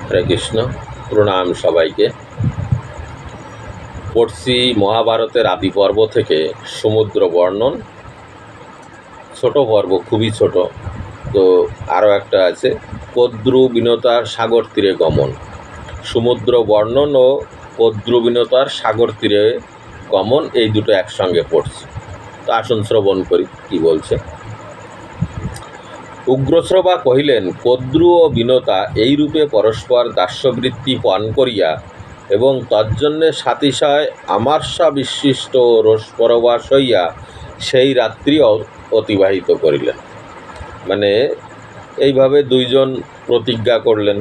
হরে কৃষ্ণ, প্রণাম সবাইকে। পড়ছি মহাভারতের আদি পর্ব থেকে সমুদ্র বর্ণন, ছোট পর্ব, খুবই ছোট। তো আরও একটা আছে, কদ্রুবিনতার সাগর তীরে গমন। সমুদ্র বর্ণন ও কদ্রুবিনতার সাগর তীরে গমন, এই দুটো একসঙ্গে পড়ছি। তো আসুন শ্রবণ করি কি বলছে। উগ্রশ্রবা কহিলেন, কদ্রু ও বিনতা এইরূপে পরস্পর দাস্যবৃত্তি পান করিয়া এবং তজ্জন্যে সাতিশয় আমার্ষা বিশিষ্ট রোষপরবাস হইয়া সেই রাত্রি অতিবাহিত করিলেন। মানে এইভাবে দুইজন প্রতিজ্ঞা করলেন।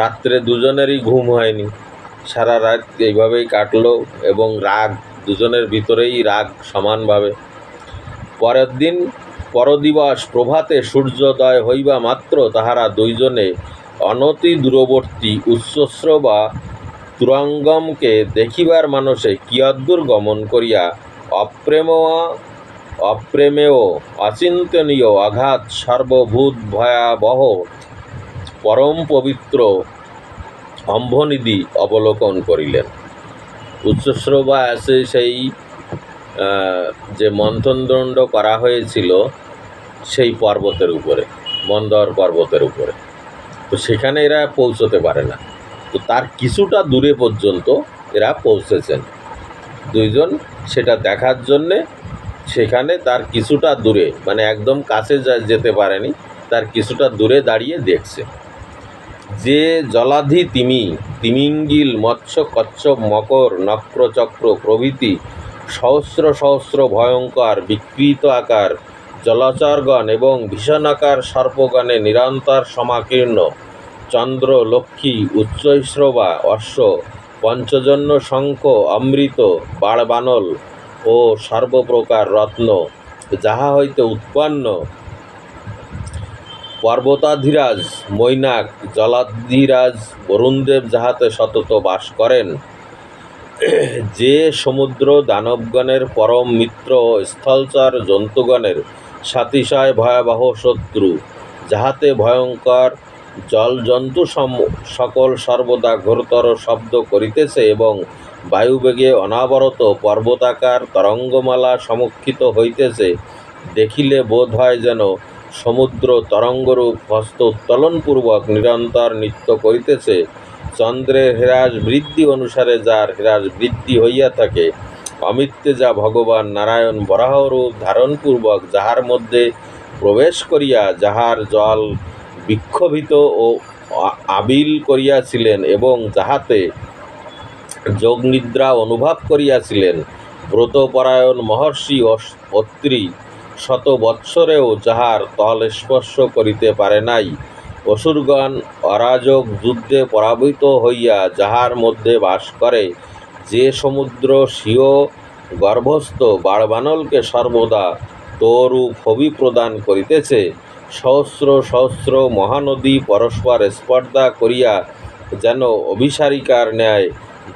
রাত্রে দুজনেরই ঘুম হয়নি, সারা রাত এইভাবেই কাটলো এবং রাগ দুজনের ভিতরেই রাগ সমানভাবে। পরের দিন পরদিবস প্রভাতে সূর্যোদয় হইবা মাত্র তাহারা দুইজনে অনতি দূরবর্তী উচ্চশ্রবা তুরঙ্গমকে দেখিবার মানসে কিয়দ্দূর গমন করিয়া অপ্রেমেয় অচিন্তনীয় আঘাত সর্বভূত ভয়াবহ পরম পবিত্র অম্ভনিধি অবলোকন করিলেন। উচ্চশ্রবা আছে সেই যে মন্থনদণ্ড করা হয়েছিল সেই পর্বতের উপরে, মন্দর পর্বতের উপরে। তো সেখানে এরা পৌঁছতে পারে না, তো তার কিছুটা দূরে পর্যন্ত এরা পৌঁছেছেন দুইজন। সেটা দেখার জন্যে সেখানে তার কিছুটা দূরে, মানে একদম কাছে যেতে পারেনি, তার কিছুটা দূরে দাঁড়িয়ে দেখছে যে জলাধি তিমিঙ্গিল, মৎস্য, কচ্ছপ, মকর, নক্রচক্র প্রভৃতি সহস্র সহস্র ভয়ঙ্কর বিকৃত আকার জলচরগণ এবং ভীষণাকার সর্পগণে নিরন্তর সমাকীর্ণ, চন্দ্র, লক্ষ্মী, উচ্চৈশ্রবা, অশ্ব, পঞ্চজন্য, শঙ্খ, অমৃত, বাড়বানল ও সর্বপ্রকার রত্ন যাহা হইতে উৎপন্ন, পর্বতাধিরাজ মৈনাক, জলাধিরাজ বরুণদেব যাহাতে সতত বাস করেন, যে সমুদ্র দানবগণের পরম মিত্র ও স্থলচর জন্তুগণের সাতিশয় ভয়াবহ শত্রু, যাহাতে ভয়ঙ্কর জলজন্তু সকল সর্বদা ঘোরতর শব্দ করিতেছে এবং বায়ুবেগে অনাবরত পর্বতাকার তরঙ্গমালা সমুখিত হইতেছে, দেখিলে বোধ হয় যেন সমুদ্র তরঙ্গরূপ হস্ত উত্তোলনপূর্বক নিরন্তর নৃত্য করিতেছে। চন্দ্রের হ্রাস বৃদ্ধি অনুসারে যার হ্রাস বৃদ্ধি হইয়া থাকে, অমৃত্যে যা ভগবান নারায়ণ বরাহরূপ ধারণপূর্বক যাহার মধ্যে প্রবেশ করিয়া যাহার জল বিক্ষোভিত ও আবিল করিয়াছিলেন এবং যাহাতে যোগনিদ্রা অনুভব করিয়াছিলেন, ব্রতপরায়ণ মহর্ষি অত্রি শত বৎসরেও যাহার তল স্পর্শ করিতে পারে নাই, অসুরগণ অরাজক যুদ্ধে পরাভূত হইয়া যাহার মধ্যে বাস করে, যে সমুদ্র স্বীয় গর্ভস্থ বাড়বানলকে সর্বদা তরূপ হবি প্রদান করিতেছে, সহস্র সহস্র মহানদী পরস্পর স্পর্ধা করিয়া যেন অভিসারিকার ন্যায়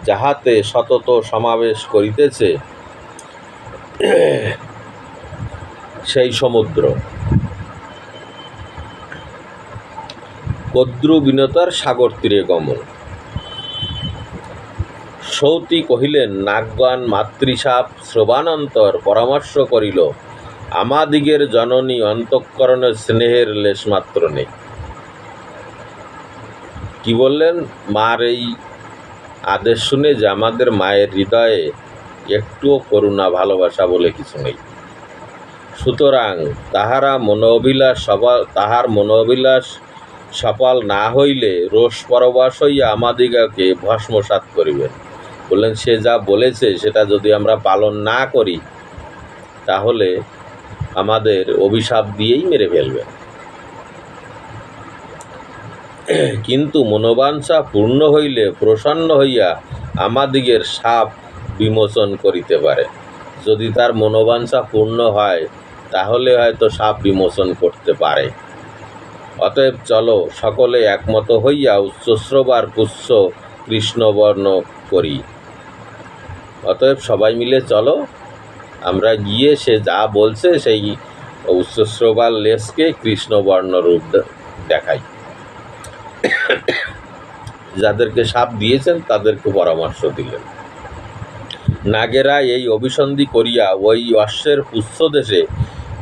যাহাতে সতত সমাবেশ করিতেছে, সেই সমুদ্র। কদ্রুবিনতার সাগর তীরে গমন। সৌতি কহিলেন, নাগগণ মাতৃশাপ শ্রবানন্তর পরামর্শ করিল, আমাদিগের জননী অন্তঃকরণের স্নেহের লেশমাত্র নেই। কি বললেন? মার এই আদেশ শুনে যে আমাদের মায়ের হৃদয়ে একটুও করুণা ভালোবাসা বলে কিছু নেই, সুতরাং তাহার মনোবিলাস সফল না হইলে রোষ পরবাস হইয়া আমাদিগকে ভস্মসাৎ করিবেন। বললেন, সে যা বলেছে সেটা যদি আমরা পালন না করি তাহলে আমাদের অভিশাপ দিয়েই মেরে ফেলবে। কিন্তু মনোবাঞ্ছা পূর্ণ হইলে প্রসন্ন হইয়া আমাদিগের শাপ বিমোচন করিতে পারে। যদি তার মনোবাঞ্ছা পূর্ণ হয় তাহলে হয়তো শাপ বিমোচন করতে পারে। অতএব চলো সকলে একমত হইয়া উচ্চশ্রবার পুষ্য কৃষ্ণবর্ণ করি। অতএব সবাই মিলে চলো, আমরা গিয়ে সে যা বলছে সেই উচ্চশ্রবার লেশকে কৃষ্ণবর্ণ রূপ দেখাই। যাদেরকে সাপ দিয়েছেন তাদেরকে পরামর্শ দিলেন। নাগেরা এই অভিসন্ধি করিয়া ওই অশ্বের পুচ্ছদেশে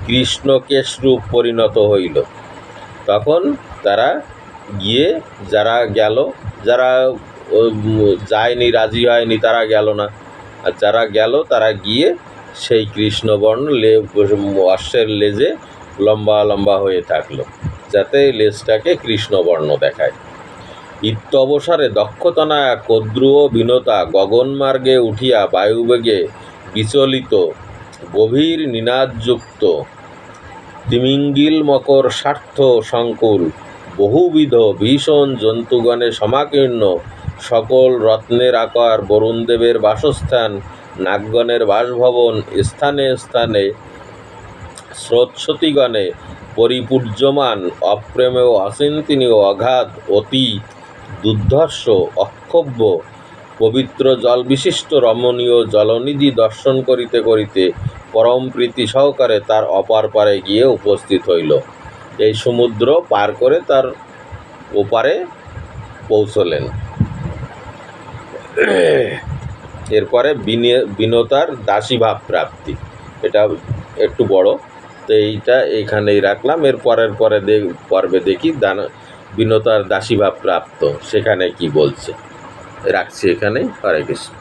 কৃষ্ণকেশরূপ পরিণত হইল। তখন তারা গিয়ে যারা যায়নি, রাজি হয়নি, তারা গেল না, আর যারা গেল তারা গিয়ে সেই কৃষ্ণবর্ণ অশ্বের লেজে লম্বা লম্বা হয়ে থাকলো, যাতে লেজটাকে কৃষ্ণবর্ণ দেখায়। ইত্যবসরে দক্ষতনা কদ্রুও বিনতা গগনমার্গে উঠিয়া বায়ুবেগে বিচলিত গভীর নিনাদযুক্ত তিমিঙ্গিল মকর স্বার্থ সংকুল বহুবিধ ভীষণ জন্তুগণে সমাকীর্ণ সকল রত্নের আকার বরুণদেবের বাসস্থান নাগগণের বাসভবন স্থানে স্থানে স্রোতস্বতীগণে পরিপূর্যমান অপ্রেমেয় অচিন্তনীয় অগাধ অতি দুর্ধর্ষ অক্ষোভ্য পবিত্র জলবিশিষ্ট রমণীয় জলনিধি দর্শন করিতে করিতে পরম প্রীতি সহকারে তার অপার পারে গিয়ে উপস্থিত হইল। এই সমুদ্র পার করে তার ওপারে পৌঁছলেন। এরপরে বিনতার দাসীভাব প্রাপ্তি, এটা একটু বড়, তো এইটা এইখানেই রাখলাম। এর পর্বে দেখি বিনতার দাসীভাব প্রাপ্ত সেখানে কি বলছে। রাখছি এখানে। হরে কৃষ্ণ।